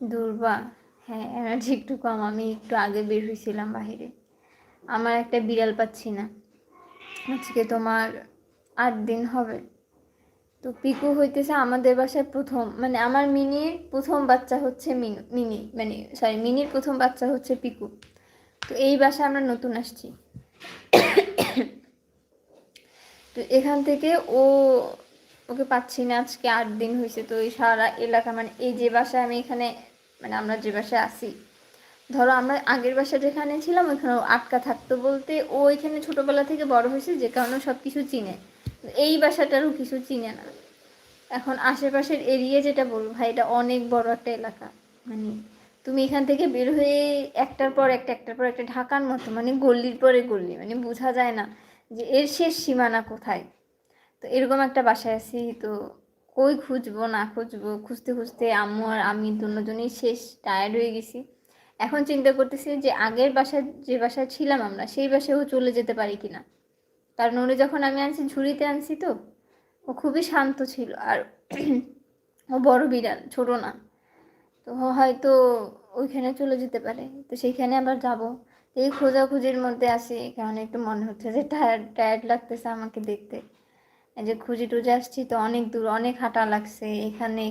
দুর্বা, হ্যাঁ এনার্জি একটু কম। আমি একটু আগে বের হয়েছিলাম বাহিরে। আমার একটা বিড়াল পাচ্ছি না, আজকে তোমার 8 দিন হবে। তো পিকু হইতেছে আমাদের বাসায় প্রথম, মানে আমার মিনির প্রথম বাচ্চা হচ্ছে মিনি, মানে সরি, মিনির প্রথম বাচ্চা হচ্ছে পিকু। তো এই বাসায় আমরা নতুন আসছি। তো এখান থেকে ওকে পাচ্ছি না, আজকে 8 দিন হয়েছে। তো এই সারা এলাকা, মানে এই যে বাসায় আমি এখানে, মানে আমরা যে বাসায় আসি, ধরো আমরা আগের বাসায় যেখানে ছিলাম ওইখানে আটকা থাকতো, বলতে ও এখানে ছোটোবেলা থেকে বড় হয়েছে, যে কারণে সব কিছু চিনে। এই বাসাটারও কিছু চিনে না। এখন আশেপাশের এরিয়া যেটা বলবো ভাই, এটা অনেক বড় একটা এলাকা। মানে তুমি এখান থেকে বের হয়ে একটার পর একটা, একটার পর একটা ঢাকার মতো, মানে গল্লির পরে গল্লি, মানে বোঝা যায় না যে এর শেষ সীমানা কোথায়। তো এরকম একটা বাসায় আছি। তো কই খুঁজবো না খুঁজবো, খুঁজতে খুঁজতে আম্মু আর আমি দুজনেই শেষ, টায়ার্ড হয়ে গেছি। এখন চিন্তা করতেছি যে আগের বাসায়, যে বাসায় ছিলাম আমরা, সেই বাসায়ও চলে যেতে পারি কিনা। কারণ ওরে যখন আমি আনছি ঝুড়িতে আনছি, তো ও খুবই শান্ত ছিল। আর ও বড় বিড়াল, ছোট না। তো হয়তো ওইখানে চলে যেতে পারে, তো সেইখানে আবার যাব। এই খোঁজাখুঁজির মধ্যে আছি, কারণ একটু মনে হচ্ছে যে টায়ার্ড টায়ার্ড লাগতেছে আমাকে দেখতে। এই যে খুঁজে টুজে আসছি, তো অনেক দূর, অনেক হাঁটা লাগছে এখানে।